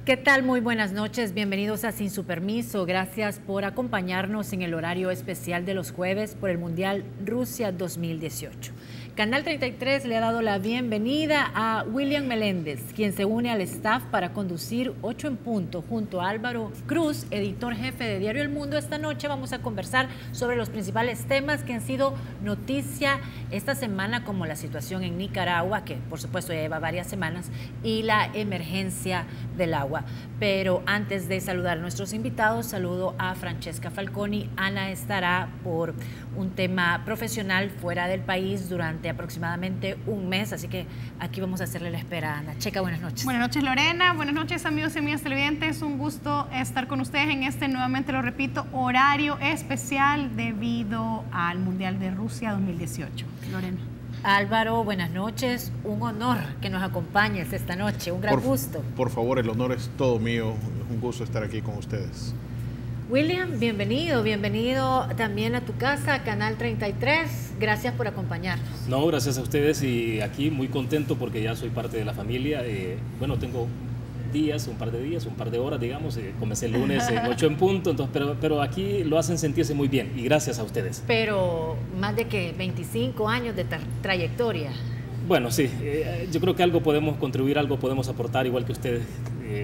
¿Qué tal? Muy buenas noches, bienvenidos a Sin Su Permiso. Gracias por acompañarnos en el horario especial de los jueves por el Mundial Rusia 2018. Canal 33 le ha dado la bienvenida a William Meléndez, quien se une al staff para conducir 8 en punto junto a Álvaro Cruz, editor jefe de Diario El Mundo. Esta noche vamos a conversar sobre los principales temas que han sido noticia esta semana, como la situación en Nicaragua, que por supuesto ya lleva varias semanas, y la emergencia del agua. Pero antes de saludar a nuestros invitados, saludo a Francesca Falconi. Ana estará por un tema profesional fuera del país durante aproximadamente un mes, así que aquí vamos a hacerle la espera a Ana. Checa, buenas noches. Buenas noches, Lorena. Buenas noches, amigos y amigas televidentes. Un gusto estar con ustedes en este, nuevamente lo repito, horario especial debido al Mundial de Rusia 2018. Lorena. Álvaro, buenas noches. Un honor que nos acompañes esta noche, un gran gusto. Por favor, el honor es todo mío. Es un gusto estar aquí con ustedes. William, bienvenido también a tu casa, Canal 33. Gracias por acompañarnos. No, gracias a ustedes y aquí muy contento porque ya soy parte de la familia. Bueno, tengo un par de horas, digamos. Comencé el lunes en 8 en punto, entonces, pero aquí lo hacen sentirse muy bien y gracias a ustedes. Pero más de que 25 años de trayectoria. Bueno, sí, yo creo que algo podemos contribuir, algo podemos aportar, igual que ustedes,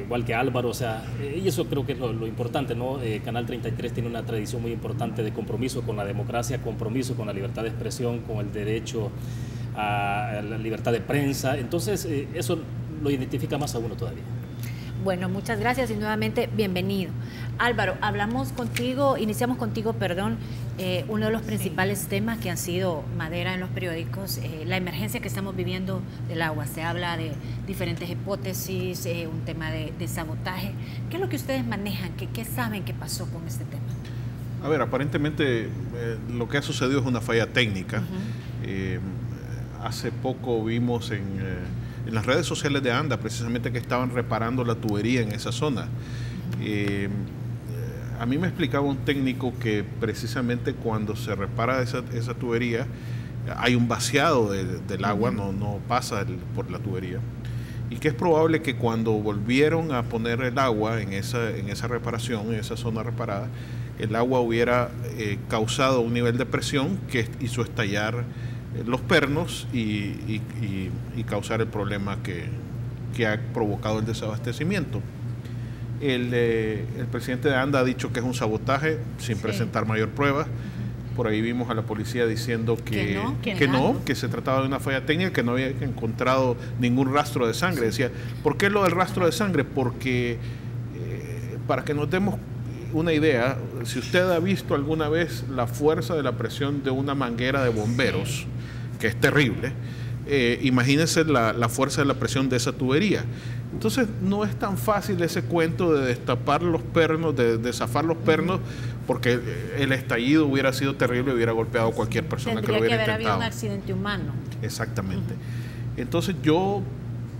igual que Álvaro, o sea, y eso creo que es lo importante, ¿no? Canal 33 tiene una tradición muy importante de compromiso con la democracia, compromiso con la libertad de expresión, con el derecho a la libertad de prensa, entonces eso lo identifica más a uno todavía. Bueno, muchas gracias y nuevamente bienvenido. Álvaro, iniciamos contigo, uno de los principales temas que han sido madera en los periódicos, la emergencia que estamos viviendo del agua. Se habla de diferentes hipótesis, un tema de sabotaje. ¿Qué es lo que ustedes manejan? ¿Qué saben que pasó con este tema? A ver, aparentemente lo que ha sucedido es una falla técnica. Hace poco vimos en las redes sociales de ANDA precisamente que estaban reparando la tubería en esa zona. A mí me explicaba un técnico que precisamente cuando se repara esa tubería hay un vaciado del agua, no pasa por la tubería, y que es probable que cuando volvieron a poner el agua en esa reparación, en esa zona reparada, el agua hubiera causado un nivel de presión que hizo estallar los pernos y causar el problema que ha provocado el desabastecimiento. El presidente de ANDA ha dicho que es un sabotaje sin presentar mayor prueba. Por ahí vimos a la policía diciendo que se trataba de una falla técnica, que no había encontrado ningún rastro de sangre. Decía, ¿por qué lo del rastro de sangre? Porque para que nos demos una idea, si usted ha visto alguna vez la fuerza de la presión de una manguera de bomberos, que es terrible, imagínense la fuerza de la presión de esa tubería. Entonces no es tan fácil ese cuento de destapar los pernos, de zafar los pernos, porque el estallido hubiera sido terrible y hubiera golpeado a cualquier persona que lo hubiera intentado. Tendría que haber habido un accidente humano. Exactamente. Entonces yo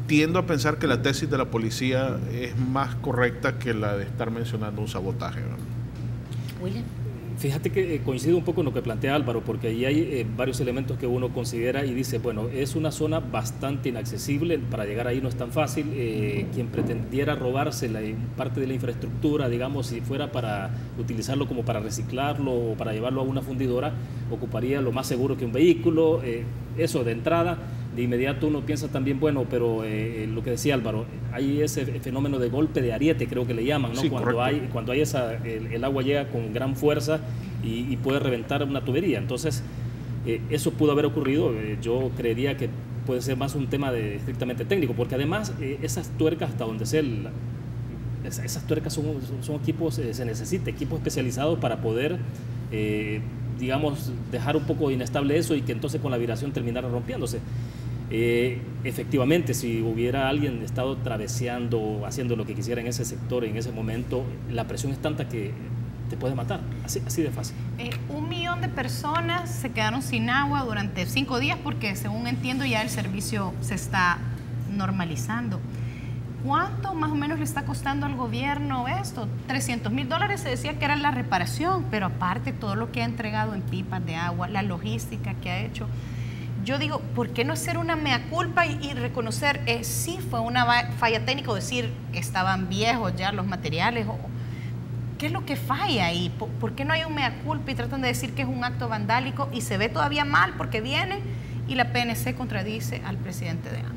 tiendo a pensar que la tesis de la policía es más correcta que la de estar mencionando un sabotaje, ¿no? William. Fíjate que coincido un poco en lo que plantea Álvaro, porque ahí hay varios elementos que uno considera y dice, bueno, es una zona bastante inaccesible, para llegar ahí no es tan fácil. Quien pretendiera robarse parte de la infraestructura, digamos, si fuera para utilizarlo como para reciclarlo o para llevarlo a una fundidora, ocuparía lo más seguro que un vehículo. Eso de entrada. De inmediato uno piensa también, bueno, pero lo que decía Álvaro, hay ese fenómeno de golpe de ariete, creo que le llaman, ¿no? Sí, cuando hay el agua llega con gran fuerza y puede reventar una tubería. Entonces, eso pudo haber ocurrido. Yo creería que puede ser más un tema estrictamente técnico, porque además esas tuercas, hasta donde sea esas tuercas son equipos, se necesita equipos especializados para poder digamos, dejar un poco inestable eso y que entonces con la vibración terminara rompiéndose. Efectivamente, si hubiera alguien estado traveseando, haciendo lo que quisiera en ese sector, en ese momento, la presión es tanta que te puede matar, así de fácil. 1 millón de personas se quedaron sin agua durante 5 días porque, según entiendo, ya el servicio se está normalizando. ¿Cuánto más o menos le está costando al gobierno esto? $300,000 se decía que era la reparación, pero aparte todo lo que ha entregado en pipas de agua, la logística que ha hecho. yo digo, ¿por qué no hacer una mea culpa y reconocer, sí fue una falla técnica, o decir que estaban viejos ya los materiales? ¿Qué es lo que falla ahí? ¿Por qué no hay un mea culpa y tratan de decir que es un acto vandálico y se ve todavía mal porque viene y la PNC contradice al presidente de ANDA?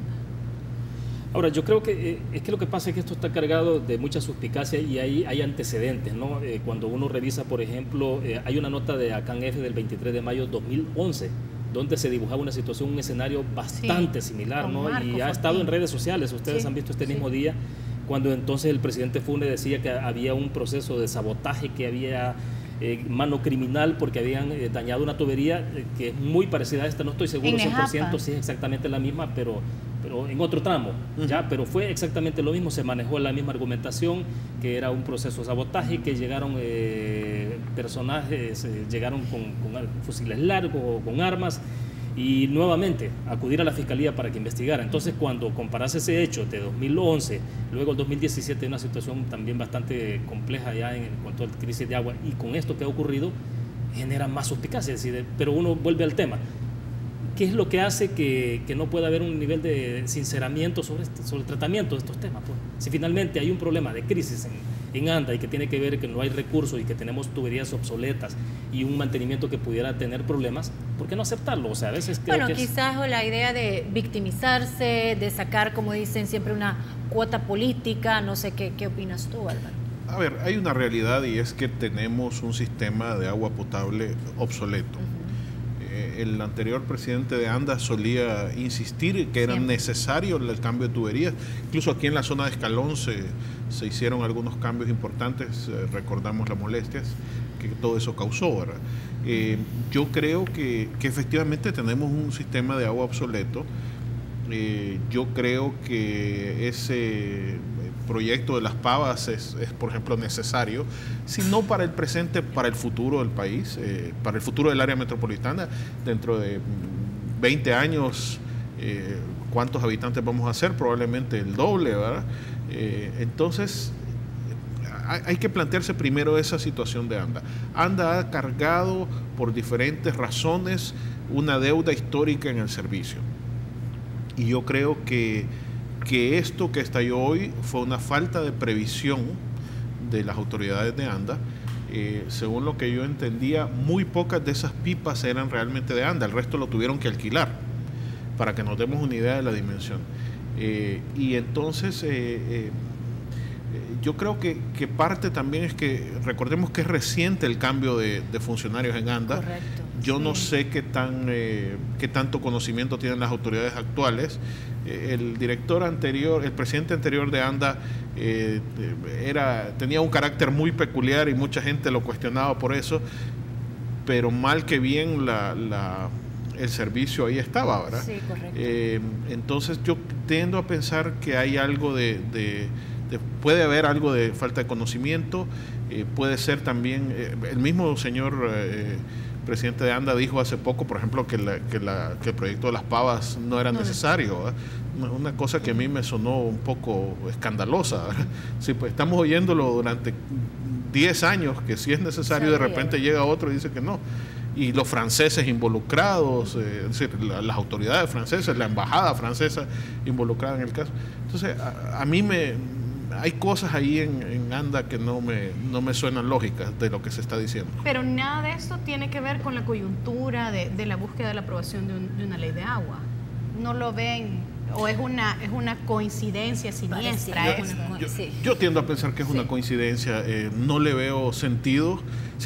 Ahora, yo creo que es que lo que pasa es que esto está cargado de mucha suspicacia y hay antecedentes, ¿no? Cuando uno revisa, por ejemplo, hay una nota de ACAN-F del 23 de mayo de 2011, donde se dibujaba una situación, un escenario bastante similar, ¿no? Y ha estado en redes sociales, ustedes han visto este mismo día, cuando entonces el presidente Funes decía que había un proceso de sabotaje, que había mano criminal porque habían dañado una tubería que es muy parecida a esta, no estoy seguro 100% si es exactamente la misma, pero en otro tramo, ¿ya? Pero fue exactamente lo mismo, se manejó la misma argumentación, que era un proceso de sabotaje, que llegaron personajes, llegaron con fusiles largos, con armas, y nuevamente acudir a la Fiscalía para que investigara. Entonces, cuando comparas ese hecho de 2011, luego el 2017, una situación también bastante compleja ya en cuanto a la crisis de agua, y con esto que ha ocurrido, genera más suspicacia. Es decir, pero uno vuelve al tema. ¿Qué es lo que hace que no pueda haber un nivel de sinceramiento sobre el tratamiento de estos temas? Pues, si finalmente hay un problema de crisis en ANDA y que tiene que ver que no hay recursos y que tenemos tuberías obsoletas y un mantenimiento que pudiera tener problemas, ¿por qué no aceptarlo? O sea, a veces creo que quizás la idea de victimizarse, de sacar, como dicen siempre, una cuota política, no sé, ¿qué opinas tú, Álvaro? A ver, hay una realidad y es que tenemos un sistema de agua potable obsoleto. El anterior presidente de ANDA solía insistir que era necesario el cambio de tuberías. Incluso aquí en la zona de Escalón se hicieron algunos cambios importantes, recordamos las molestias que todo eso causó, ¿verdad? Yo creo que efectivamente tenemos un sistema de agua obsoleto. Yo creo que ese proyecto de las pavas es, por ejemplo, necesario, si no para el presente, para el futuro del país, para el futuro del área metropolitana. Dentro de 20 años, ¿cuántos habitantes vamos a ser? Probablemente el doble, ¿verdad? Entonces, hay que plantearse primero esa situación de ANDA. ANDA ha cargado, por diferentes razones, una deuda histórica en el servicio. Y yo creo que esto que estalló hoy fue una falta de previsión de las autoridades de ANDA. Según lo que yo entendía, muy pocas de esas pipas eran realmente de ANDA, el resto lo tuvieron que alquilar, para que nos demos una idea de la dimensión. Y entonces yo creo que parte también es que recordemos que es reciente el cambio de funcionarios en ANDA. Correcto. Yo no sé qué tanto conocimiento tienen las autoridades actuales. El director anterior, el presidente anterior de ANDA tenía un carácter muy peculiar y mucha gente lo cuestionaba por eso, pero mal que bien el servicio ahí estaba, ¿verdad? Sí, correcto. Entonces yo tiendo a pensar que hay algo puede haber algo de falta de conocimiento, puede ser también, el mismo señor presidente de ANDA dijo hace poco, por ejemplo, que el proyecto de las pavas no era necesario, ¿verdad? Una cosa que a mí me sonó un poco escandalosa, ¿verdad? Sí, pues estamos oyéndolo durante 10 años, que si es necesario, de repente llega otro y dice que no. Y los franceses involucrados, es decir, las autoridades francesas, la embajada francesa involucrada en el caso. Entonces, a mí hay cosas ahí en ANDA que no me suenan lógicas de lo que se está diciendo. Pero nada de esto tiene que ver con la coyuntura de la búsqueda de la aprobación de una ley de agua. ¿No lo ven? ¿O es una coincidencia siniestra? Yo tiendo a pensar que es una coincidencia. No le veo sentido.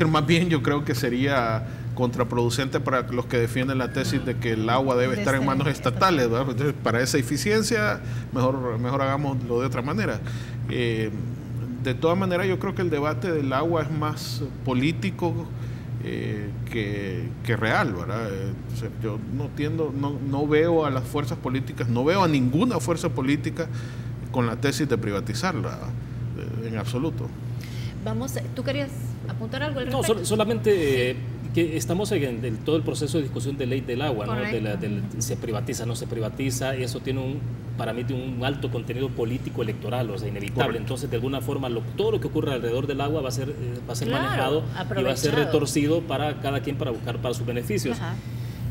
Más bien yo creo que sería contraproducente para los que defienden la tesis de que el agua debe estar en manos estatales, ¿verdad? Entonces, para esa eficiencia mejor hagámoslo de otra manera. De todas maneras, yo creo que el debate del agua es más político que real, ¿verdad? Yo no veo a las fuerzas políticas, no veo a ninguna fuerza política con la tesis de privatizarla en absoluto. ¿Tú querías apuntar algo al respecto? No, solamente que estamos en todo el proceso de discusión de ley del agua, ¿no? Se privatiza, no se privatiza, eso para mí tiene un alto contenido político electoral, o sea, inevitable. Correcto. Entonces, de alguna forma, todo lo que ocurre alrededor del agua va a ser manejado y va a ser retorcido para cada quien para buscar para sus beneficios.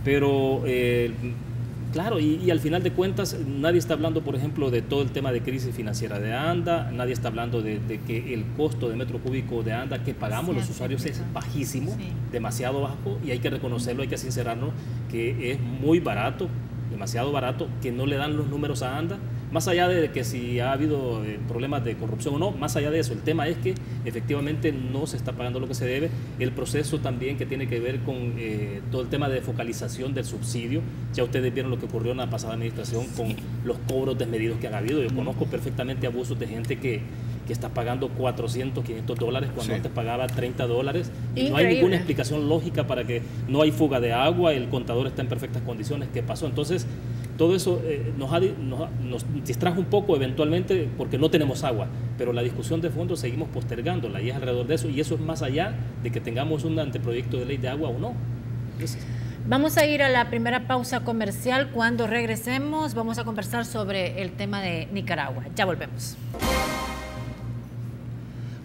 Pero claro, y al final de cuentas nadie está hablando, por ejemplo, de todo el tema de crisis financiera de ANDA, nadie está hablando de que el costo de metro cúbico de ANDA que pagamos los usuarios es bajísimo, demasiado bajo, y hay que reconocerlo, hay que sincerarnos que es muy barato, demasiado barato, que no le dan los números a ANDA. Más allá de que si ha habido problemas de corrupción o no, más allá de eso, el tema es que efectivamente no se está pagando lo que se debe. El proceso también que tiene que ver con todo el tema de focalización del subsidio. Ya ustedes vieron lo que ocurrió en la pasada administración con los cobros desmedidos que han habido. Yo conozco perfectamente abusos de gente que está pagando $400, $500 cuando antes pagaba $30. Y no hay ninguna explicación lógica para que no hay fuga de agua, el contador está en perfectas condiciones. ¿Qué pasó? Entonces, todo eso nos distrajo un poco eventualmente porque no tenemos agua, pero la discusión de fondo seguimos postergándola y es alrededor de eso, y eso es más allá de que tengamos un anteproyecto de ley de agua o no. Vamos a ir a la primera pausa comercial. Cuando regresemos vamos a conversar sobre el tema de Nicaragua. Ya volvemos.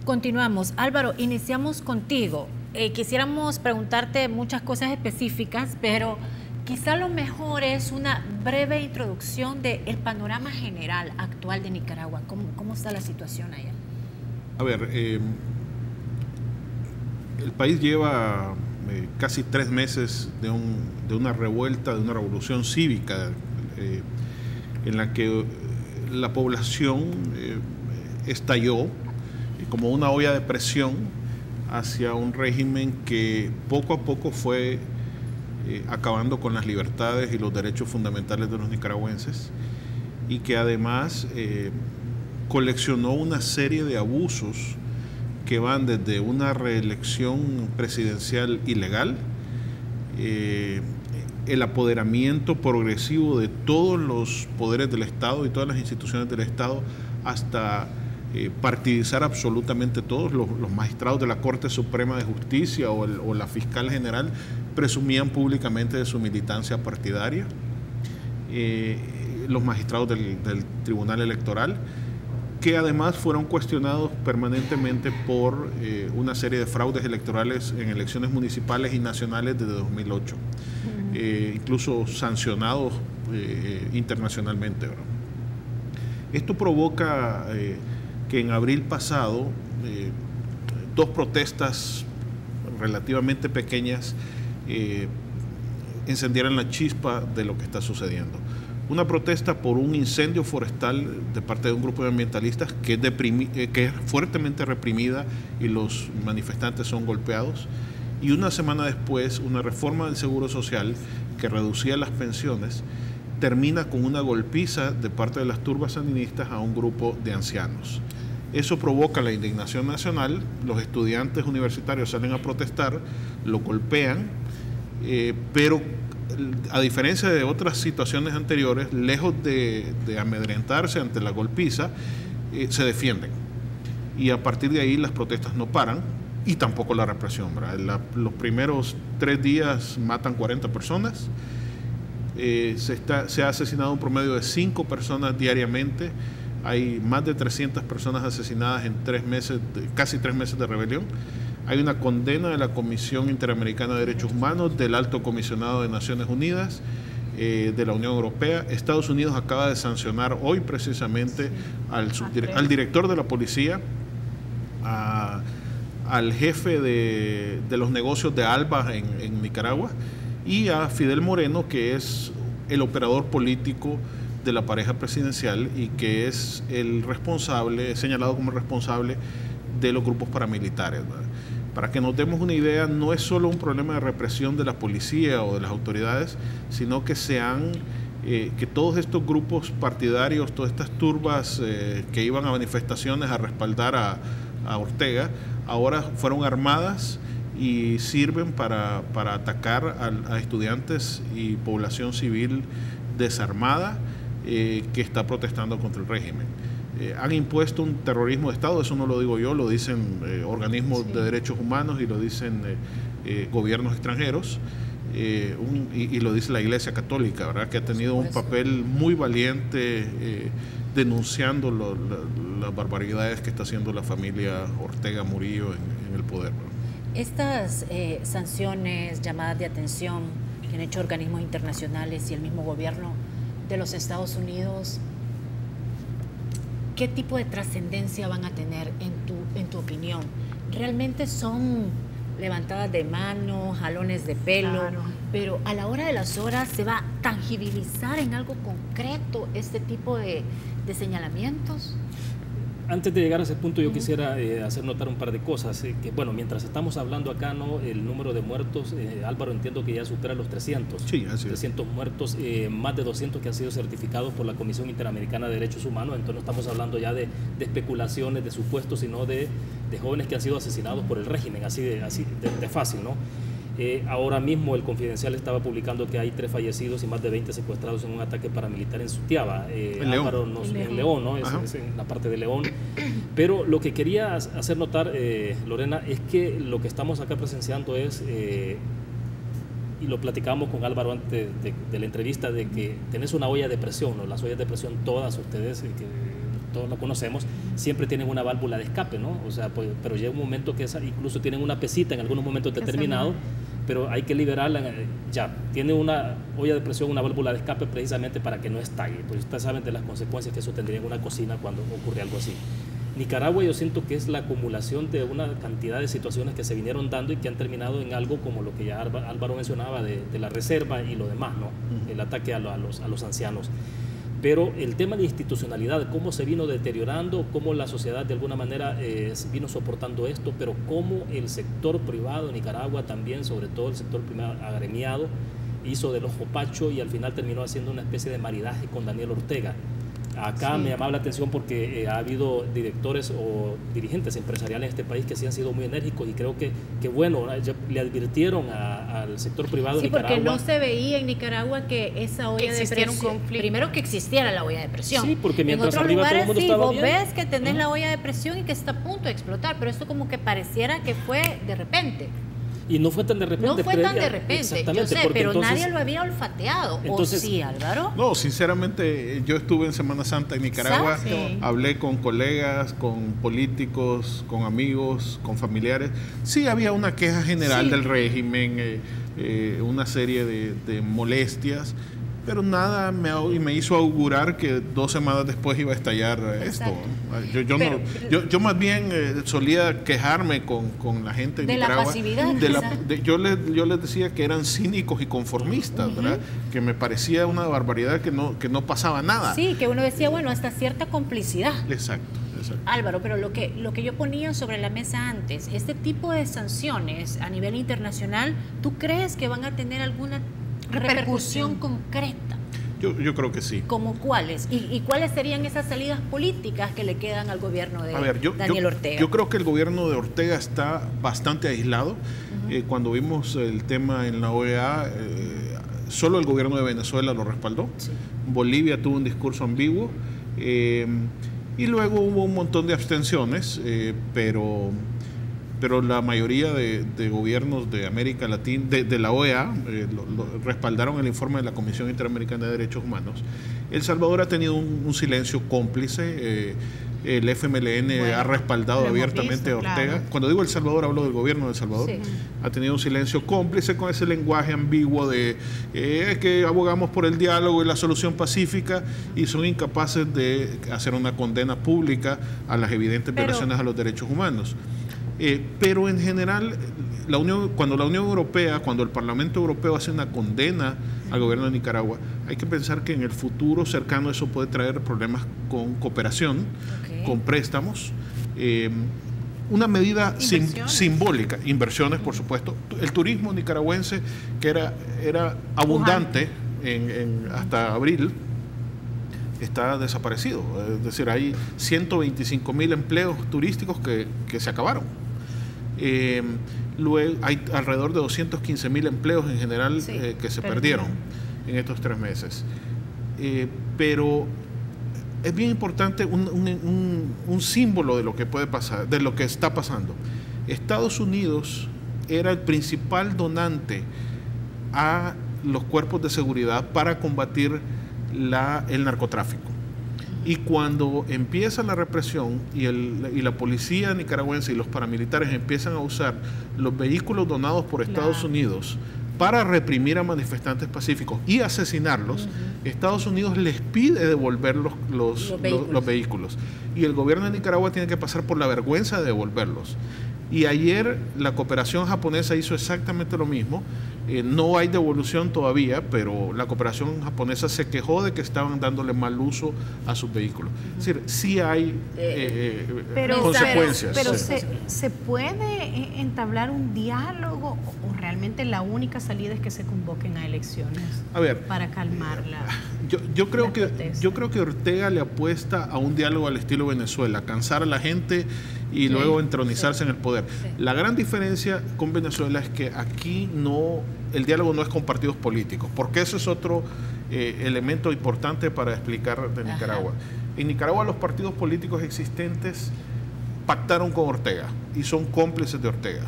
Continuamos. Álvaro, iniciamos contigo. Quisiéramos preguntarte muchas cosas específicas, pero quizá lo mejor es una breve introducción del panorama general actual de Nicaragua. ¿Cómo está la situación allá? A ver, el país lleva casi 3 meses de una revuelta, de una revolución cívica, en la que la población estalló como una olla de presión hacia un régimen que poco a poco fue acabando con las libertades y los derechos fundamentales de los nicaragüenses, y que además coleccionó una serie de abusos que van desde una reelección presidencial ilegal, el apoderamiento progresivo de todos los poderes del Estado y todas las instituciones del Estado, hasta partidizar absolutamente todos. Los magistrados de la Corte Suprema de Justicia o la fiscal general presumían públicamente de su militancia partidaria. Los magistrados del Tribunal Electoral, que además fueron cuestionados permanentemente por una serie de fraudes electorales en elecciones municipales y nacionales desde 2008, incluso sancionados internacionalmente, ¿verdad? Esto provoca que en abril pasado 2 protestas relativamente pequeñas encendieran la chispa de lo que está sucediendo. Una protesta por un incendio forestal de parte de un grupo de ambientalistas que es fuertemente reprimida y los manifestantes son golpeados. Y una semana después, una reforma del Seguro Social que reducía las pensiones termina con una golpiza de parte de las turbas sandinistas a un grupo de ancianos. Eso provoca la indignación nacional, los estudiantes universitarios salen a protestar, lo golpean, pero a diferencia de otras situaciones anteriores, lejos de amedrentarse ante la golpiza, se defienden. Y a partir de ahí las protestas no paran, y tampoco la represión, ¿verdad? Los primeros 3 días matan 40 personas, se ha asesinado un promedio de 5 personas diariamente. Hay más de 300 personas asesinadas en 3 meses, casi 3 meses de rebelión. Hay una condena de la Comisión Interamericana de Derechos Humanos, del Alto Comisionado de Naciones Unidas, de la Unión Europea. Estados Unidos acaba de sancionar hoy precisamente al director de la policía, al jefe de los negocios de Alba en Nicaragua, y a Fidel Moreno, que es el operador político de la pareja presidencial y que es el responsable, señalado como el responsable de los grupos paramilitares, ¿verdad? Para que nos demos una idea, no es solo un problema de represión de la policía o de las autoridades, sino que que todos estos grupos partidarios, todas estas turbas que iban a manifestaciones a respaldar a Ortega, ahora fueron armadas y sirven para atacar a estudiantes y población civil desarmada que está protestando contra el régimen. Han impuesto un terrorismo de Estado, eso no lo digo yo, lo dicen organismos de derechos humanos y lo dicen gobiernos extranjeros, y lo dice la Iglesia Católica, ¿verdad? Que ha tenido un papel muy valiente denunciando las barbaridades que está haciendo la familia Ortega Murillo en el poder, ¿verdad? Estas sanciones, llamadas de atención, han hecho organismos internacionales y el mismo gobierno de los Estados Unidos, ¿qué tipo de trascendencia van a tener en tu opinión? ¿Realmente son levantadas de manos, jalones de pelo? Claro. Pero a la hora de las horas se va a tangibilizar en algo concreto este tipo de señalamientos. Antes de llegar a ese punto, yo quisiera hacer notar un par de cosas. Que bueno, mientras estamos hablando acá, ¿no?, el número de muertos, Álvaro, entiendo que ya supera los 300. Sí, así es. 300 muertos, más de 200 que han sido certificados por la Comisión Interamericana de Derechos Humanos. Entonces no estamos hablando ya de especulaciones, de supuestos, sino de jóvenes que han sido asesinados por el régimen, así de fácil, ¿no? Ahora mismo el Confidencial estaba publicando que hay 3 fallecidos y más de 20 secuestrados en un ataque paramilitar en Sutiaba, en León. En León, ¿no? Es en la parte de León. Pero lo que quería hacer notar, Lorena, es que lo que estamos acá presenciando es, y lo platicábamos con Álvaro antes de la entrevista, de que tenés una olla de presión, ¿no? Las ollas de presión todas ustedes, que todos la conocemos, siempre tienen una válvula de escape, ¿no? O sea, pues, pero llega un momento que incluso tienen una pesita en algunos momentos determinados, pero hay que liberarla. Ya, tiene una olla de presión, una válvula de escape precisamente para que no estalle. Pues ustedes saben de las consecuencias que eso tendría en una cocina cuando ocurre algo así. Nicaragua, yo siento que es la acumulación de una cantidad de situaciones que se vinieron dando y que han terminado en algo como lo que ya Álvaro mencionaba de la reserva y lo demás, ¿no? El ataque a los ancianos. Pero el tema de institucionalidad, cómo se vino deteriorando, cómo la sociedad de alguna manera vino soportando esto, pero cómo el sector privado de Nicaragua también, sobre todo el sector privado agremiado, hizo del ojo pacho y al final terminó haciendo una especie de maridaje con Daniel Ortega. Acá me llamaba la atención porque ha habido directores o dirigentes empresariales en este país que sí han sido muy enérgicos y creo que bueno, le advirtieron al sector privado de Nicaragua. Sí, porque no se veía en Nicaragua que esa olla de presión, primero que existiera la olla de presión. Sí, porque mientras en otros arriba lugares, todo el mundo estaba bien. Vos ves que tenés la olla de presión y que está a punto de explotar, pero esto como que pareciera que fue de repente. Y no fue tan de repente. No fue tan de repente, yo sé, pero entonces, nadie lo había olfateado. Entonces, ¿o sí, Álvaro? No, sinceramente, yo estuve en Semana Santa en Nicaragua, hablé con colegas, con políticos, con amigos, con familiares. Sí había una queja general del régimen, una serie de molestias, pero nada me hizo augurar que 2 semanas después iba a estallar esto. Yo más bien solía quejarme con la gente de Nicaragua. La pasividad. Yo les decía que eran cínicos y conformistas, ¿verdad? Que me parecía una barbaridad que no pasaba nada. Sí, que uno decía, bueno, hasta cierta complicidad. Exacto. Álvaro, pero lo que yo ponía sobre la mesa antes, este tipo de sanciones a nivel internacional, ¿tú crees que van a tener alguna repercusión concreta? Yo creo que sí. ¿Cómo cuáles? ¿Y cuáles serían esas salidas políticas que le quedan al gobierno de Daniel Ortega? Yo creo que el gobierno de Ortega está bastante aislado. Cuando vimos el tema en la OEA, solo el gobierno de Venezuela lo respaldó. Sí. Bolivia tuvo un discurso ambiguo. Y luego hubo un montón de abstenciones, pero la mayoría de gobiernos de América Latina, de la OEA, respaldaron el informe de la Comisión Interamericana de Derechos Humanos. El Salvador ha tenido un silencio cómplice. El FMLN ha respaldado abiertamente a Ortega. Claro. Cuando digo El Salvador, hablo del gobierno de El Salvador. Sí. Ha tenido un silencio cómplice con ese lenguaje ambiguo de que abogamos por el diálogo y la solución pacífica, y son incapaces de hacer una condena pública a las evidentes violaciones a los derechos humanos. Pero en general, cuando la Unión Europea, cuando el Parlamento Europeo hace una condena al gobierno de Nicaragua, hay que pensar que en el futuro cercano eso puede traer problemas con cooperación, con préstamos, una medida simbólica, inversiones, por supuesto. El turismo nicaragüense, que era abundante hasta abril, está desaparecido. Es decir, hay 125,000 empleos turísticos que se acabaron. Luego hay alrededor de 215,000 empleos en general que se perdieron en estos 3 meses. Pero es bien importante un símbolo de lo que puede pasar, de lo que está pasando. Estados Unidos era el principal donante a los cuerpos de seguridad para combatir el narcotráfico. Y cuando empieza la represión y la policía nicaragüense y los paramilitares empiezan a usar los vehículos donados por Estados Unidos para reprimir a manifestantes pacíficos y asesinarlos, Estados Unidos les pide devolver los vehículos. Y el gobierno de Nicaragua tiene que pasar por la vergüenza de devolverlos. Y ayer la cooperación japonesa hizo exactamente lo mismo. No hay devolución todavía, pero la cooperación japonesa se quejó de que estaban dándole mal uso a sus vehículos. Es decir, sí hay consecuencias. Pero ¿se puede entablar un diálogo o realmente la única salida es que se convoquen a elecciones para calmar yo creo que Ortega le apuesta a un diálogo al estilo Venezuela, cansar a la gente y luego entronizarse en el poder. La gran diferencia con Venezuela es que aquí el diálogo no es con partidos políticos, porque eso es otro elemento importante para explicar de Nicaragua. En Nicaragua los partidos políticos existentes pactaron con Ortega y son cómplices de Ortega.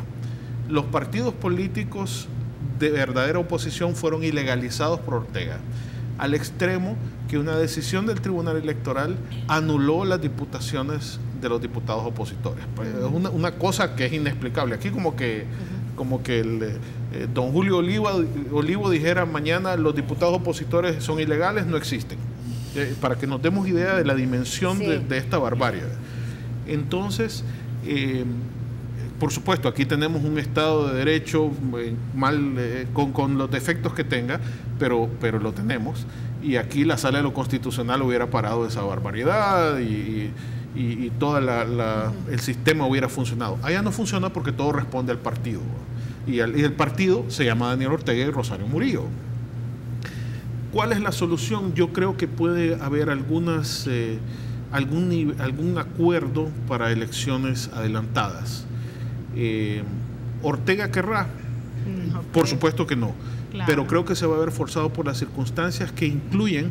Los partidos políticos de verdadera oposición fueron ilegalizados por Ortega, al extremo que una decisión del Tribunal Electoral anuló las diputaciones de los diputados opositores. Es una cosa que es inexplicable. Aquí como que don Julio Olivo dijera mañana los diputados opositores son ilegales, no existen. Para que nos demos idea de la dimensión de esta barbarie. Entonces, por supuesto, aquí tenemos un Estado de Derecho con los defectos que tenga, pero lo tenemos. Y aquí la Sala de lo Constitucional hubiera parado esa barbaridad y todo el sistema hubiera funcionado. Allá no funciona porque todo responde al partido. Y el partido se llama Daniel Ortega y Rosario Murillo. ¿Cuál es la solución? Yo creo que puede haber algún acuerdo para elecciones adelantadas. ¿Ortega querrá? Por supuesto que no. Claro. Pero creo que se va a ver forzado por las circunstancias que incluyen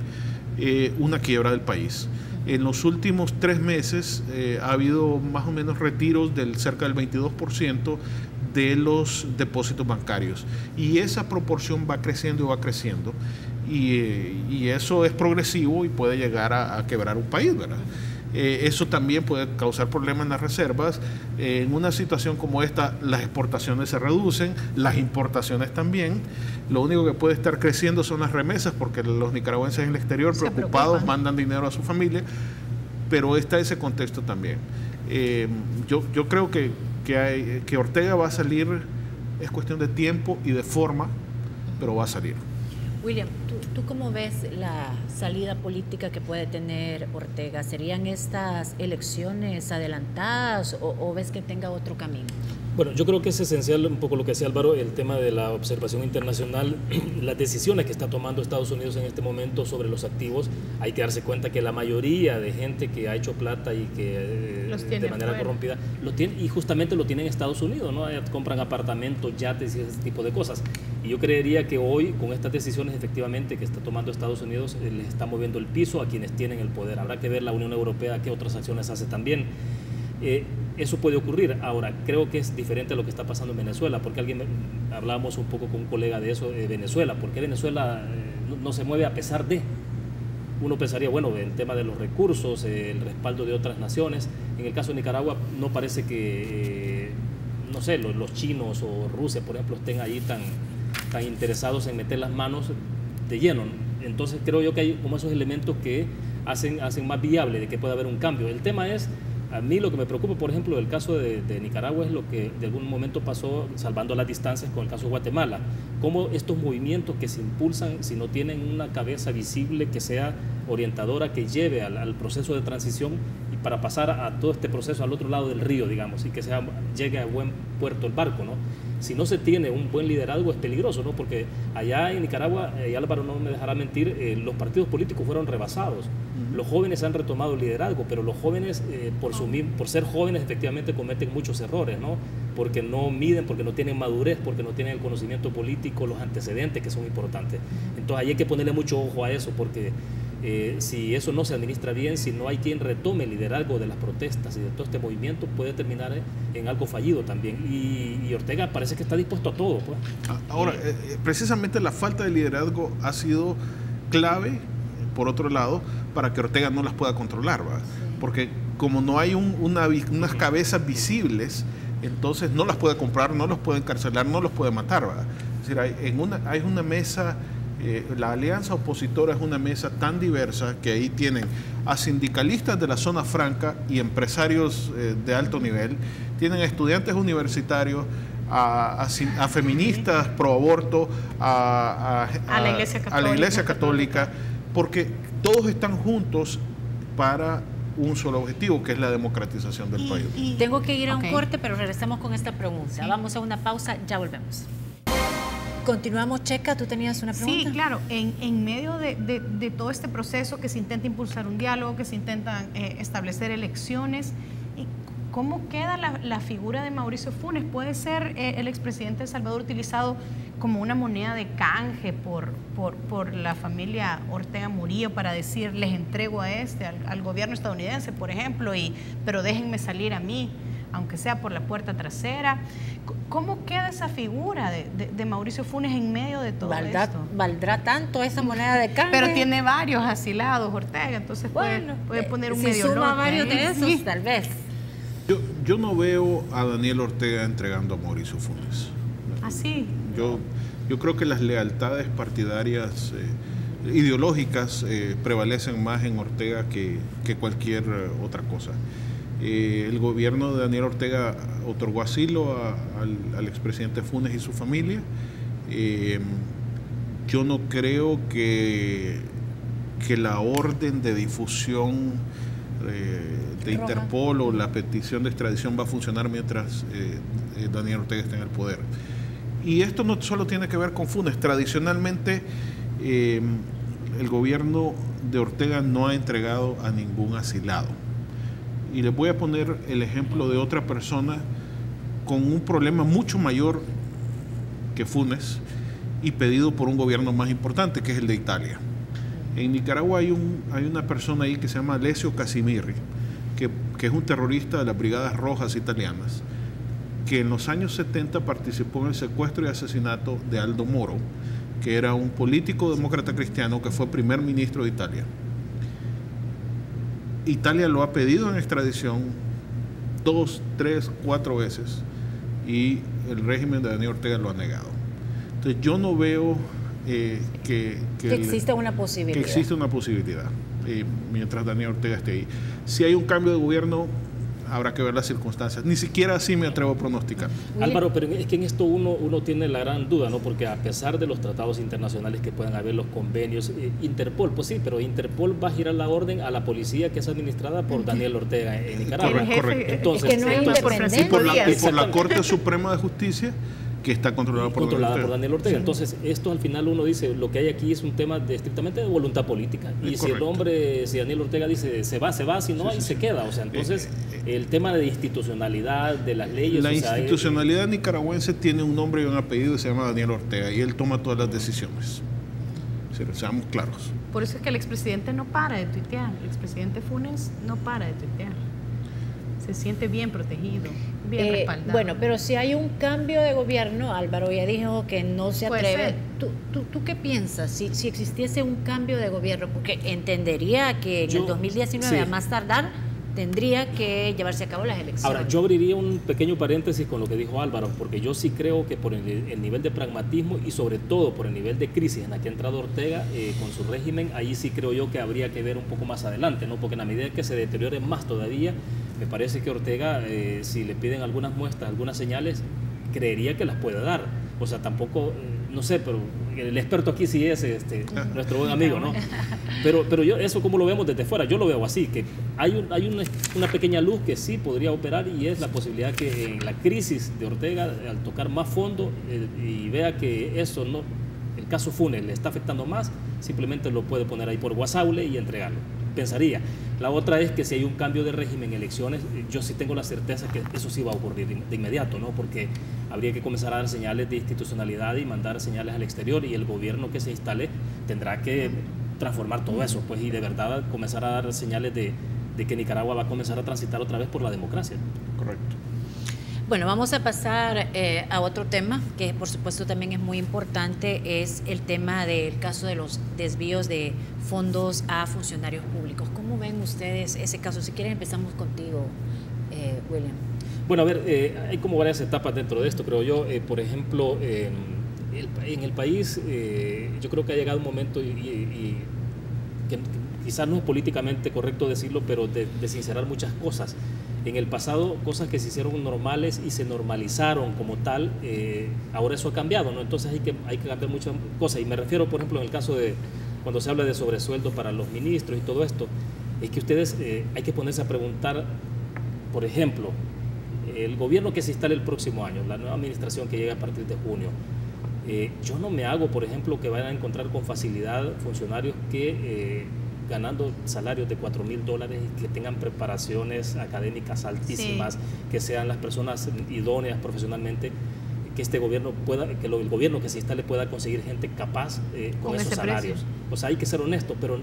una quiebra del país. En los últimos 3 meses ha habido más o menos retiros del cerca del 22% de los depósitos bancarios. Y esa proporción va creciendo y va creciendo. Y eso es progresivo y puede llegar a quebrar un país, ¿verdad? Eso también puede causar problemas en las reservas. En una situación como esta, las exportaciones se reducen, las importaciones también. Lo único que puede estar creciendo son las remesas, porque los nicaragüenses en el exterior preocupados mandan dinero a su familia, pero está ese contexto también. Yo creo que Ortega va a salir, es cuestión de tiempo y de forma, pero va a salir. William, ¿tú cómo ves la salida política que puede tener Ortega? ¿Serían estas elecciones adelantadas o ves que tenga otro camino? Bueno, yo creo que es esencial un poco lo que decía Álvaro, el tema de la observación internacional, las decisiones que está tomando Estados Unidos en este momento sobre los activos. Hay que darse cuenta que la mayoría de gente que ha hecho plata y que de manera corrompida lo tiene, y justamente lo tienen en Estados Unidos, ¿no? Compran apartamentos, yates y ese tipo de cosas. Y yo creería que hoy, con estas decisiones efectivamente que está tomando Estados Unidos, les está moviendo el piso a quienes tienen el poder. Habrá que ver la Unión Europea qué otras acciones hace también. Eso puede ocurrir. Ahora, creo que es diferente a lo que está pasando en Venezuela, porque hablábamos un poco con un colega de eso, de Venezuela. ¿Por qué Venezuela no se mueve a pesar de? Uno pensaría, bueno, el tema de los recursos, el respaldo de otras naciones. En el caso de Nicaragua, no parece que, no sé, los chinos o Rusia, por ejemplo, estén ahí tan interesados en meter las manos de lleno. Entonces, creo yo que hay como esos elementos que hacen más viable de que pueda haber un cambio. El tema es, a mí lo que me preocupa, por ejemplo, del caso de Nicaragua es lo que de algún momento pasó, salvando las distancias, con el caso de Guatemala. Cómo estos movimientos que se impulsan, si no tienen una cabeza visible que sea orientadora, que lleve al proceso de transición y para pasar a todo este proceso al otro lado del río, digamos, y que llegue a buen puerto el barco, ¿no? Si no se tiene un buen liderazgo es peligroso, ¿no? Porque allá en Nicaragua, y Álvaro no me dejará mentir, los partidos políticos fueron rebasados. Los jóvenes han retomado el liderazgo, pero los jóvenes, por ser jóvenes, efectivamente cometen muchos errores, ¿no? Porque no miden, porque no tienen madurez, porque no tienen el conocimiento político, los antecedentes que son importantes. Entonces ahí hay que ponerle mucho ojo a eso, porque si eso no se administra bien, si no hay quien retome el liderazgo de las protestas y de todo este movimiento, puede terminar en algo fallido también. Y Ortega parece que está dispuesto a todo, pues. Ahora, precisamente la falta de liderazgo ha sido clave, por otro lado, para que Ortega no las pueda controlar, ¿va? Porque como no hay unas cabezas visibles, entonces no las puede comprar, no los puede encarcelar, no los puede matar, ¿va? Es decir, hay una mesa, la alianza opositora es una mesa tan diversa que ahí tienen a sindicalistas de la zona franca y empresarios de alto nivel, tienen a estudiantes universitarios, a feministas pro aborto, a la Iglesia Católica, porque todos están juntos para un solo objetivo, que es la democratización del país. Tengo que ir a un corte, pero regresamos con esta pregunta. Sí. Vamos a una pausa, ya volvemos. Continuamos, Checa, tú tenías una pregunta. Sí, claro, en medio de todo este proceso que se intenta impulsar un diálogo, que se intentan establecer elecciones, ¿cómo queda la figura de Mauricio Funes? ¿Puede ser el expresidente de El Salvador utilizado como una moneda de canje por la familia Ortega Murillo para decir, les entrego a al gobierno estadounidense, por ejemplo, pero déjenme salir a mí, aunque sea por la puerta trasera? ¿Cómo queda esa figura de Mauricio Funes en medio de todo esto? ¿Valdrá tanto esa moneda de canje? Pero tiene varios asilados Ortega, entonces puede poner un medio lote. Si suma varios de esos, sí, tal vez. Yo no veo a Daniel Ortega entregando a Mauricio Funes. ¿Así? Yo creo que las lealtades partidarias, ideológicas, prevalecen más en Ortega que cualquier otra cosa. El gobierno de Daniel Ortega otorgó asilo al expresidente Funes y su familia. Yo no creo que la orden de difusión de Interpol o la petición de extradición va a funcionar mientras Daniel Ortega está en el poder. Y esto no solo tiene que ver con Funes. Tradicionalmente el gobierno de Ortega no ha entregado a ningún asilado. Y les voy a poner el ejemplo de otra persona con un problema mucho mayor que Funes y pedido por un gobierno más importante, que es el de Italia. En Nicaragua hay una persona ahí que se llama Alessio Casimirri, que es un terrorista de las Brigadas Rojas italianas, que en los años 70 participó en el secuestro y asesinato de Aldo Moro, que era un político demócrata cristiano que fue primer ministro de Italia. Italia lo ha pedido en extradición 2, 3, 4 veces y el régimen de Daniel Ortega lo ha negado. Entonces yo no veo que existe una posibilidad. Que existe una posibilidad mientras Daniel Ortega esté ahí. Si hay un cambio de gobierno, habrá que ver las circunstancias. Ni siquiera así me atrevo a pronosticar. Álvaro, pero es que en esto uno tiene la gran duda, ¿no? Porque a pesar de los tratados internacionales que puedan haber, los convenios, Interpol, pues sí, pero Interpol va a girar la orden a la policía que es administrada por Daniel Ortega en Nicaragua. Correcto. Entonces, es que no hay y por la Corte Suprema de Justicia, que está controlada por Daniel Ortega. Sí. Entonces, esto al final uno dice, lo que hay aquí es un tema estrictamente de voluntad política. Y si si Daniel Ortega dice se va, si no, ahí se queda. O sea, entonces, el tema de institucionalidad, de las leyes... La institucionalidad nicaragüense tiene un nombre y un apellido que se llama Daniel Ortega, y él toma todas las decisiones. Seamos claros. Por eso es que el expresidente no para de tuitear. El expresidente Funes no para de tuitear. Se siente bien protegido, bien respaldado. Bueno, pero si hay un cambio de gobierno, Álvaro ya dijo que no se atreve. ¿Tú qué piensas si existiese un cambio de gobierno? Porque entendería que en el 2019, sí, a más tardar, tendría que llevarse a cabo las elecciones. Ahora, yo abriría un pequeño paréntesis con lo que dijo Álvaro, porque yo sí creo que por el nivel de pragmatismo y sobre todo por el nivel de crisis en la que ha entrado Ortega con su régimen, ahí sí creo yo que habría que ver un poco más adelante, ¿no? Porque en la medida que se deteriore más todavía, me parece que Ortega, si le piden algunas muestras, algunas señales, creería que las puede dar. O sea, tampoco, no sé, pero el experto aquí sí es nuestro buen amigo, ¿no? Pero yo, eso como lo vemos desde fuera, yo lo veo así, que hay una pequeña luz que sí podría operar, y es la posibilidad que en la crisis de Ortega, al tocar más fondo y vea que eso no, el caso Funes le está afectando más, simplemente lo puede poner ahí por Guasaule y entregarlo. Pensaría. La otra es que si hay un cambio de régimen, elecciones, yo sí tengo la certeza que eso sí va a ocurrir de inmediato, ¿no? Porque habría que comenzar a dar señales de institucionalidad y mandar señales al exterior, y el gobierno que se instale tendrá que transformar todo eso, pues, y de verdad comenzar a dar señales de que Nicaragua va a comenzar a transitar otra vez por la democracia. Correcto. Bueno, vamos a pasar a otro tema que por supuesto también es muy importante, es el tema del caso de los desvíos de fondos a funcionarios públicos. ¿Cómo ven ustedes ese caso? Si quieren empezamos contigo, William. Bueno, a ver, hay como varias etapas dentro de esto, creo yo. Por ejemplo, en el país yo creo que ha llegado un momento y que quizás no es políticamente correcto decirlo, pero de sincerar muchas cosas. En el pasado, cosas que se hicieron normales y se normalizaron como tal, ahora eso ha cambiado, ¿no? Entonces hay que cambiar muchas cosas. Y me refiero, por ejemplo, en el caso de cuando se habla de sobresueldo para los ministros y todo esto, es que ustedes hay que ponerse a preguntar, por ejemplo, el gobierno que se instale el próximo año, la nueva administración que llega a partir de junio, yo no me hago, por ejemplo, que vayan a encontrar con facilidad funcionarios que ganando salarios de $4,000 y que tengan preparaciones académicas altísimas, sí, que sean las personas idóneas profesionalmente, que este gobierno pueda, que el gobierno que se instale pueda conseguir gente capaz con esos salarios. Precio. O sea, hay que ser honesto, pero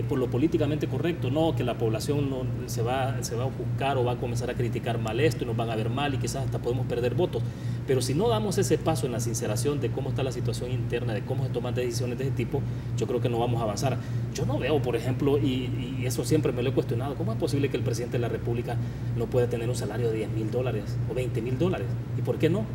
por lo políticamente correcto, no que la población no se va a ofuscar o va a comenzar a criticar mal esto y nos van a ver mal y quizás hasta podemos perder votos. Pero si no damos ese paso en la sinceración de cómo está la situación interna, de cómo se toman decisiones de ese tipo, yo creo que no vamos a avanzar. Yo no veo, por ejemplo, y eso siempre me lo he cuestionado, ¿cómo es posible que el presidente de la República no pueda tener un salario de $10,000 o $20,000? ¿Y por qué no?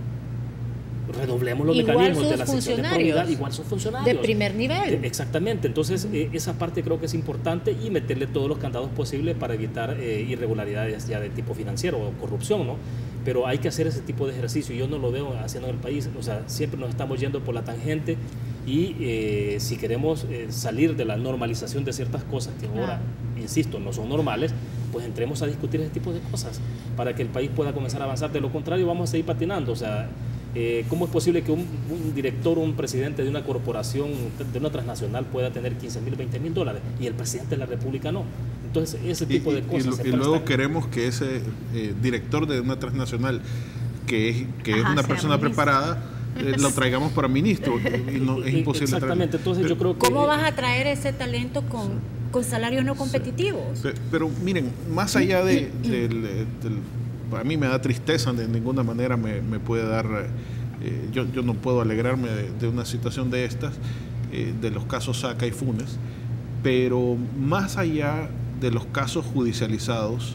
Redoblemos los mecanismos de la sección de probidad, igual son funcionarios de primer nivel. Exactamente, entonces esa parte creo que es importante y meterle todos los candados posibles para evitar irregularidades ya de tipo financiero o corrupción, ¿no? Pero hay que hacer ese tipo de ejercicio y yo no lo veo haciendo en el país, o sea, siempre nos estamos yendo por la tangente y si queremos salir de la normalización de ciertas cosas que ahora, insisto, no son normales, pues entremos a discutir ese tipo de cosas para que el país pueda comenzar a avanzar. De lo contrario vamos a seguir patinando, o sea, ¿cómo es posible que un director o un presidente de una corporación, de una transnacional pueda tener $15,000, $20,000 y el presidente de la República no? Entonces, ese tipo de cosas. Y luego queremos que ese director de una transnacional, que es una persona preparada, lo traigamos para ministro. Y no, es imposible. Exactamente, entonces yo creo que... ¿Cómo vas a traer ese talento con salarios no competitivos? Pero miren, más allá a mí me da tristeza, de ninguna manera me puede dar, yo no puedo alegrarme de una situación de estas, de los casos Saca y Funes, pero más allá de los casos judicializados,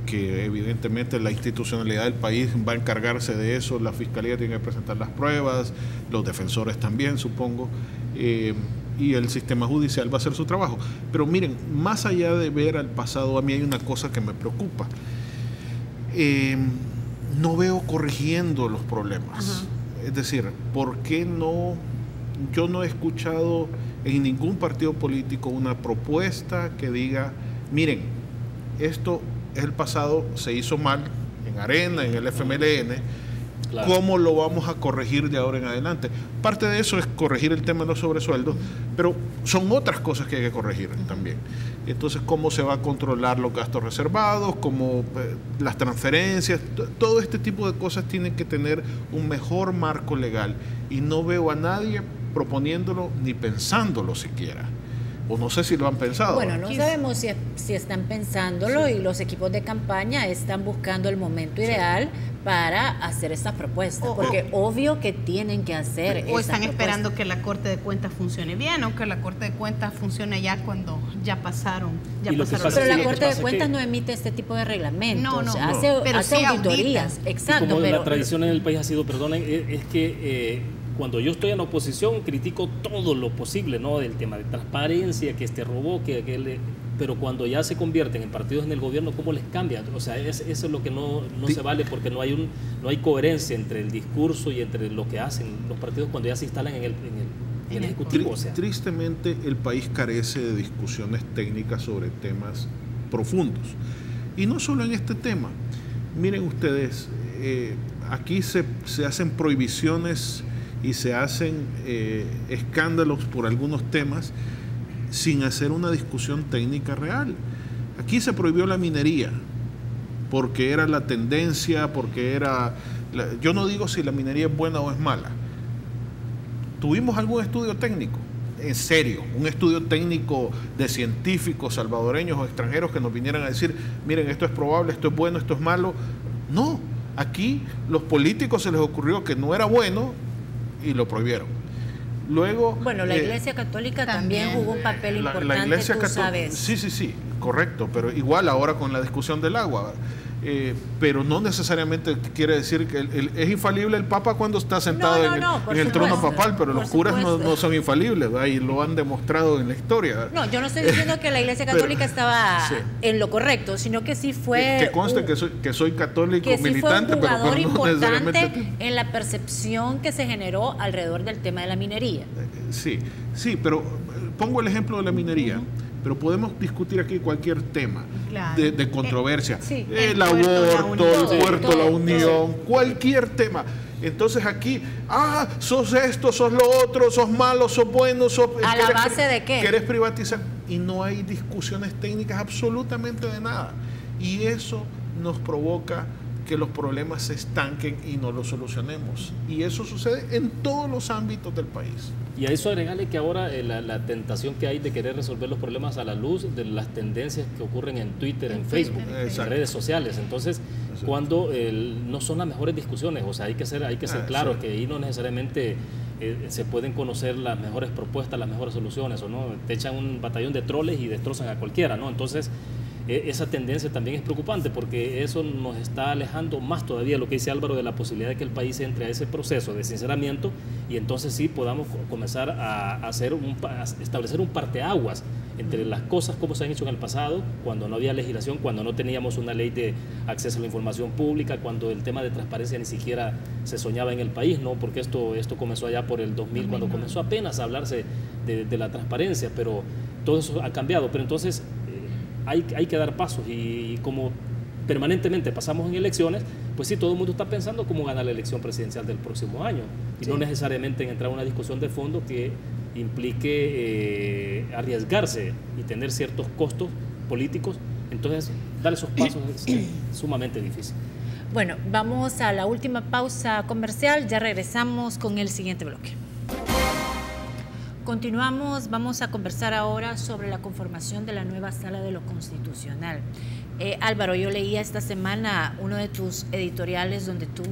que evidentemente la institucionalidad del país va a encargarse de eso, la Fiscalía tiene que presentar las pruebas, los defensores también, supongo, y el sistema judicial va a hacer su trabajo. Pero miren, más allá de ver al pasado, a mí hay una cosa que me preocupa. No veo corrigiendo los problemas. Es decir, ¿por qué no? Yo no he escuchado en ningún partido político una propuesta que diga, miren, esto es el pasado, se hizo mal en Arena, en el FMLN, claro, ¿cómo lo vamos a corregir de ahora en adelante? Parte de eso es corregir el tema de los sobresueldos, pero son otras cosas que hay que corregir también. Entonces, ¿cómo se va a controlar los gastos reservados? ¿Cómo las transferencias? Todo este tipo de cosas tienen que tener un mejor marco legal y no veo a nadie proponiéndolo ni pensándolo siquiera. O no sé si lo han pensado. Bueno, no sabemos si están pensándolo, sí, y los equipos de campaña están buscando el momento ideal para hacer estas propuestas, porque obvio que tienen que hacer. O están esperando que la Corte de Cuentas funcione bien, o que la Corte de Cuentas funcione ya cuando ya pasaron. Pero la Corte de Cuentas no emite este tipo de reglamentos, hace auditorías. Exacto. Y como la tradición en el país ha sido, perdonen, es que cuando yo estoy en la oposición critico todo lo posible, ¿no? El tema de transparencia, que robó, pero cuando ya se convierten en partidos en el gobierno, ¿cómo les cambia? O sea, eso es lo que no se vale, porque no hay coherencia entre el discurso y entre lo que hacen los partidos cuando ya se instalan en el Ejecutivo. O sea. Tristemente, el país carece de discusiones técnicas sobre temas profundos. Y no solo en este tema. Miren ustedes, aquí se hacen prohibiciones y se hacen escándalos por algunos temas sin hacer una discusión técnica real. Aquí se prohibió la minería porque era la tendencia, porque era... yo no digo si la minería es buena o es mala. ¿Tuvimos algún estudio técnico? En serio, un estudio técnico de científicos salvadoreños o extranjeros que nos vinieran a decir, miren, esto es probable, esto es bueno, esto es malo. No, aquí los políticos se les ocurrió que no era bueno y lo prohibieron. Luego, bueno, la Iglesia Católica también jugó un papel importante, la Iglesia tú sabes. Sí, correcto, pero igual ahora con la discusión del agua. pero no necesariamente quiere decir que es infalible el Papa cuando está sentado en el trono papal, pero los curas no son infalibles, ¿verdad? Y lo han demostrado en la historia, ¿verdad? No, yo no estoy diciendo que la Iglesia Católica estaba en lo correcto, sino que sí fue... Que conste que soy católico que sí militante, fue un jugador pero no importante necesariamente... en la percepción que se generó alrededor del tema de la minería. Sí, pero pongo el ejemplo de la minería. Pero podemos discutir aquí cualquier tema de controversia. El aborto, el puerto, la unión, cualquier tema. Entonces aquí, sos esto, sos lo otro, sos malo, sos bueno, ¿a la base de qué? Querés privatizar. Y no hay discusiones técnicas absolutamente de nada. Y eso nos provoca que los problemas se estanquen y no los solucionemos. Y eso sucede en todos los ámbitos del país. Y a eso agregarle que ahora la tentación que hay de querer resolver los problemas a la luz de las tendencias que ocurren en Twitter, en Facebook, en redes sociales. Entonces, cuando no son las mejores discusiones, o sea, hay que ser claro que ahí no necesariamente se pueden conocer las mejores propuestas, las mejores soluciones, o no, te echan un batallón de troles y destrozan a cualquiera, ¿no? Entonces, esa tendencia también es preocupante porque eso nos está alejando más todavía, lo que dice Álvaro, de la posibilidad de que el país entre a ese proceso de sinceramiento y entonces sí podamos comenzar a establecer un parteaguas entre las cosas como se han hecho en el pasado, cuando no había legislación, cuando no teníamos una ley de acceso a la información pública, cuando el tema de transparencia ni siquiera se soñaba en el país, ¿no? Porque esto comenzó allá por el 2000, cuando comenzó apenas a hablarse de la transparencia, pero todo eso ha cambiado. Pero entonces hay que dar pasos y como permanentemente pasamos en elecciones, pues sí, todo el mundo está pensando cómo ganar la elección presidencial del próximo año y no necesariamente en entrar a una discusión de fondo que implique arriesgarse y tener ciertos costos políticos. Entonces, dar esos pasos es sumamente difícil. Bueno, vamos a la última pausa comercial, ya regresamos con el siguiente bloque. Continuamos, vamos a conversar ahora sobre la conformación de la nueva Sala de lo Constitucional. Álvaro, yo leía esta semana uno de tus editoriales donde tú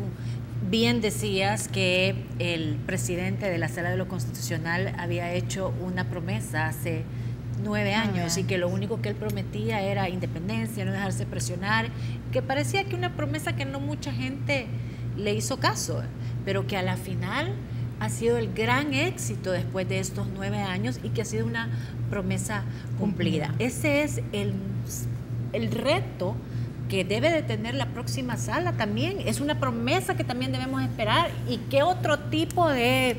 bien decías que el presidente de la Sala de lo Constitucional había hecho una promesa hace 9 años y que lo único que él prometía era independencia, no dejarse presionar, que parecía que una promesa que no mucha gente le hizo caso, pero que a la final ha sido el gran éxito después de estos 9 años y que ha sido una promesa cumplida. Ese es el reto que debe de tener la próxima sala también. Es una promesa que también debemos esperar. ¿Y qué otro tipo de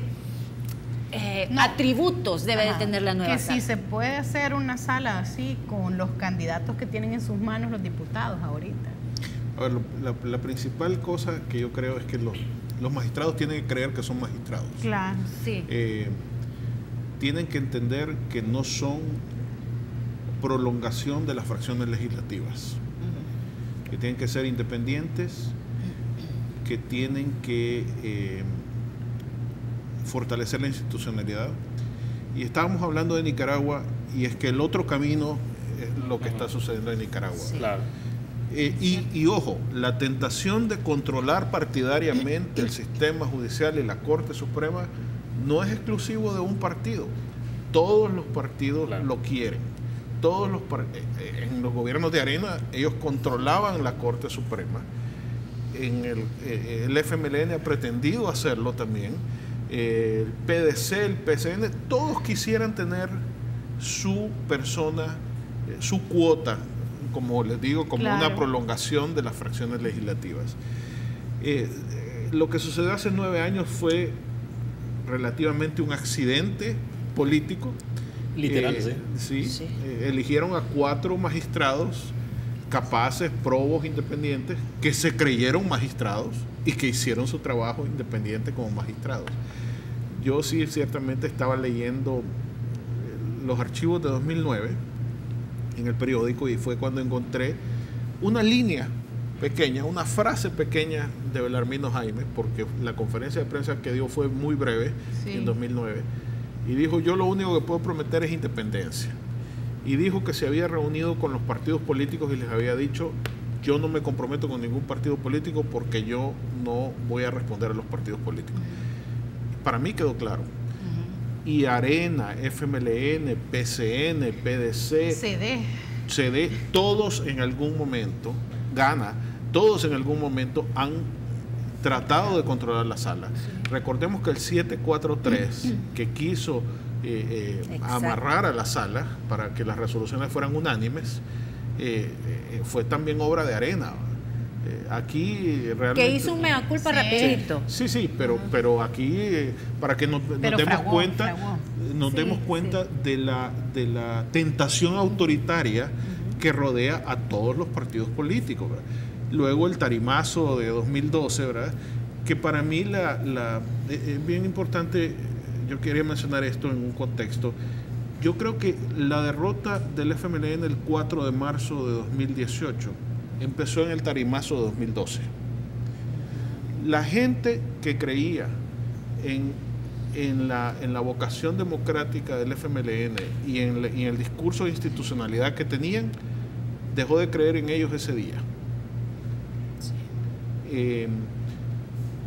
atributos debe de tener la nueva sala? Que si se puede hacer una sala así con los candidatos que tienen en sus manos los diputados ahorita. A ver, la principal cosa que yo creo es que los magistrados tienen que creer que son magistrados. Claro, sí. Tienen que entender que no son prolongación de las fracciones legislativas, que tienen que ser independientes, que tienen que fortalecer la institucionalidad. Y estábamos hablando de Nicaragua, y es que el otro camino es lo que está sucediendo en Nicaragua. Sí. Claro. Y ojo, la tentación de controlar partidariamente el sistema judicial y la Corte Suprema no es exclusivo de un partido. Todos los partidos lo quieren. En los gobiernos de Arena, ellos controlaban la Corte Suprema. El FMLN ha pretendido hacerlo también. El PDC, el PCN, todos quisieran tener su persona, su cuota, como les digo, como una prolongación de las fracciones legislativas. Lo que sucedió hace 9 años fue relativamente un accidente político. Literal, sí. Eligieron a 4 magistrados capaces, probos, independientes, que se creyeron magistrados y que hicieron su trabajo independiente como magistrados. Yo sí ciertamente estaba leyendo los archivos de 2009 en el periódico y fue cuando encontré una línea pequeña, una frase pequeña de Belarmino Jaime, porque la conferencia de prensa que dio fue muy breve en 2009, y dijo: yo lo único que puedo prometer es independencia. Y dijo que se había reunido con los partidos políticos y les había dicho: yo no me comprometo con ningún partido político porque yo no voy a responder a los partidos políticos. Para mí quedó claro. Y Arena, FMLN, PCN, PDC, CD, todos en algún momento, Gana, todos en algún momento han tratado de controlar la sala. Recordemos que el 743 que quiso amarrar a la sala para que las resoluciones fueran unánimes, fue también obra de Arena. Aquí realmente... Que hizo un mea culpa rapidito. Sí, pero aquí, para que nos demos cuenta de la tentación autoritaria que rodea a todos los partidos políticos, ¿verdad? Luego el tarimazo de 2012, ¿verdad? Que para mí es bien importante, yo quería mencionar esto en un contexto. Yo creo que la derrota del FMLN el 4 de marzo de 2018 empezó en el tarimazo de 2012. La gente que creía en la vocación democrática del FMLN y en el discurso de institucionalidad que tenían, dejó de creer en ellos ese día.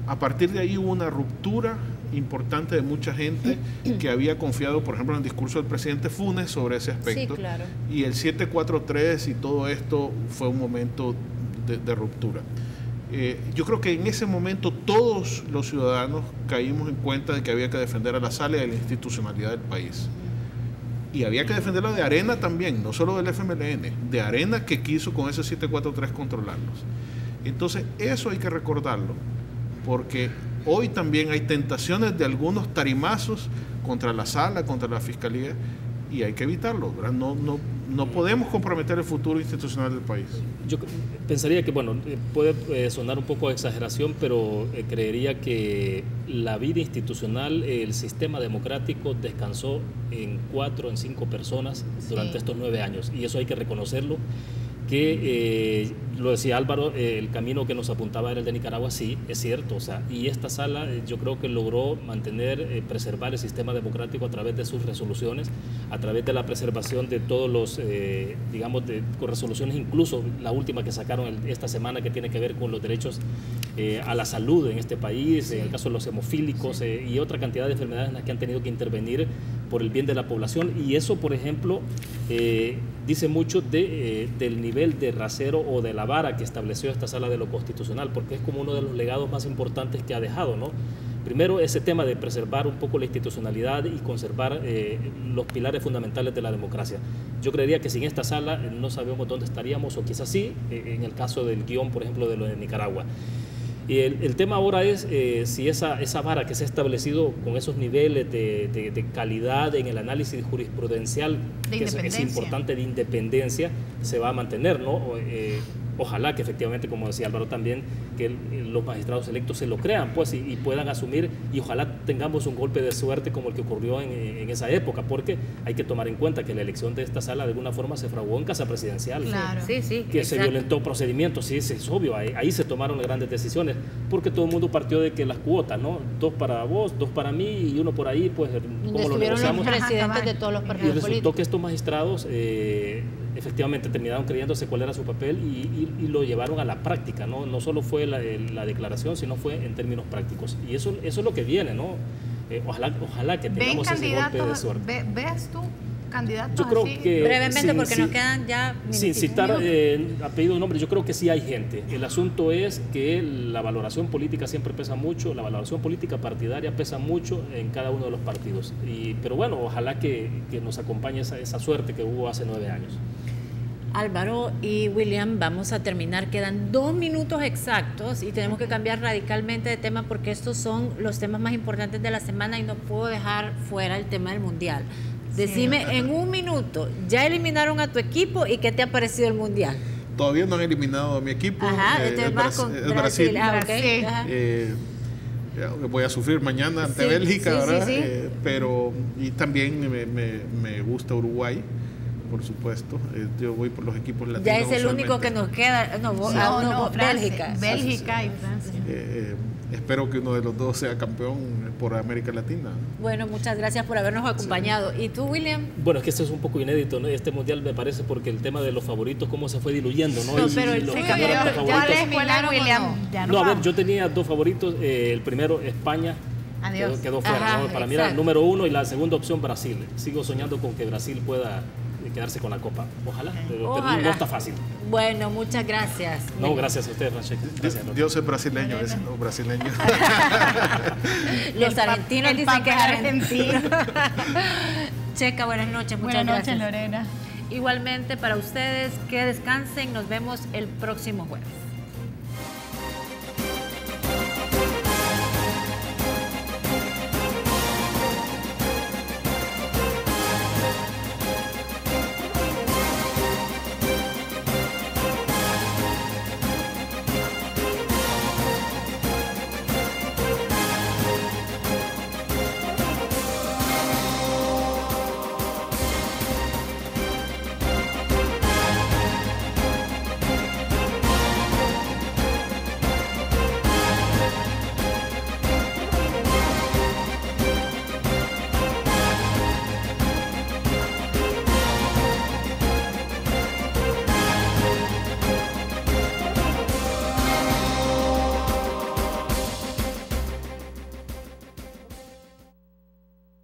A partir de ahí hubo una ruptura importante de mucha gente que había confiado, por ejemplo, en el discurso del presidente Funes sobre ese aspecto. Sí, claro. Y el 743 y todo esto fue un momento de ruptura. Yo creo que en ese momento todos los ciudadanos caímos en cuenta de que había que defender a la sala y a la institucionalidad del país. Y había que defenderla de Arena también, no solo del FMLN, de Arena que quiso con ese 743 controlarlos. Entonces, eso hay que recordarlo, porque hoy también hay tentaciones de algunos tarimazos contra la sala, contra la fiscalía, y hay que evitarlo, ¿verdad? No podemos comprometer el futuro institucional del país. Yo pensaría que, bueno, puede sonar un poco a exageración, pero creería que la vida institucional, el sistema democrático descansó en 4, en 5 personas durante estos 9 años, y eso hay que reconocerlo. Que lo decía Álvaro, el camino que nos apuntaba era el de Nicaragua, sí, es cierto, o sea, y esta sala yo creo que logró mantener, preservar el sistema democrático a través de sus resoluciones, a través de la preservación de todos los, con resoluciones, incluso la última que sacaron esta semana que tiene que ver con los derechos a la salud en este país, en el caso de los hemofílicos y otra cantidad de enfermedades en las que han tenido que intervenir por el bien de la población, y eso, por ejemplo, dice mucho del nivel de rasero o de la vara que estableció esta sala de lo constitucional, porque es como uno de los legados más importantes que ha dejado, ¿no? Primero, ese tema de preservar un poco la institucionalidad y conservar los pilares fundamentales de la democracia. Yo creería que sin esta sala no sabemos dónde estaríamos, o quizás sí, en el caso del guión, por ejemplo, de lo de Nicaragua. Y el tema ahora es si esa vara que se ha establecido con esos niveles de calidad en el análisis jurisprudencial, que es importante, de independencia, se va a mantener, ¿no? Ojalá que efectivamente, como decía Álvaro también, que los magistrados electos se lo crean, pues, y puedan asumir, y ojalá tengamos un golpe de suerte como el que ocurrió en esa época, porque hay que tomar en cuenta que la elección de esta sala de alguna forma se fraguó en casa presidencial. Claro. Sí, que exacto. se violentó procedimientos, sí, es obvio, ahí se tomaron grandes decisiones, porque todo el mundo partió de que las cuotas, ¿no? 2 para vos, 2 para mí y 1 por ahí, pues, ¿cómo lo negociamos? Los presidentes de todos los Y partidos resultó políticos. que estos magistrados efectivamente terminaron creyéndose cuál era su papel y lo llevaron a la práctica, ¿no? No solo fue la declaración, sino fue en términos prácticos. Y eso es lo que viene, ¿no? Ojalá que tengamos ese golpe de suerte. ¿Ves tú candidatos? Yo creo así? que Brevemente, porque nos quedan ya sin citar apellido o nombre, yo creo que sí hay gente. El asunto es que la valoración política siempre pesa mucho, la valoración política partidaria pesa mucho en cada uno de los partidos. Pero bueno, ojalá que nos acompañe esa suerte que hubo hace 9 años. Álvaro y William, vamos a terminar. Quedan 2 minutos exactos y tenemos que cambiar radicalmente de tema porque estos son los temas más importantes de la semana y no puedo dejar fuera el tema del Mundial. Decime en 1 minuto, ¿ya eliminaron a tu equipo y qué te ha parecido el Mundial? Todavía no han eliminado a mi equipo. Ajá, este vas con Brasil. Okay. Ajá. Voy a sufrir mañana ante Bélgica, sí, ¿verdad? Sí. Pero y también me gusta Uruguay, por supuesto. Yo voy por los equipos latinos. Ya es el único que nos queda. No, Francia, Bélgica. Bélgica y Francia. Espero que uno de los dos sea campeón por América Latina. Bueno, muchas gracias por habernos acompañado. ¿Y tú, William? Bueno, es que esto es un poco inédito, ¿no? Este mundial me parece porque el tema de los favoritos, cómo se fue diluyendo, ¿no? No, pero los ya ¿Cuál es William? No, a ver, yo tenía 2 favoritos. El primero, España. Adiós. Quedó fuera, Ajá, ¿no? Para mí era el exacto. número 1 y la segunda opción, Brasil. Sigo soñando con que Brasil pueda quedarse con la copa. Ojalá, pero Ojalá. no está fácil. Bueno, muchas gracias. No, gracias a usted, Francesca. Gracias, doctor. Dios es brasileño, es no brasileño. Los argentinos el dicen que es papel argentino. Checa, buenas noches, muchas Buenas gracias. noches, Lorena. Igualmente para ustedes, que descansen, nos vemos el próximo jueves.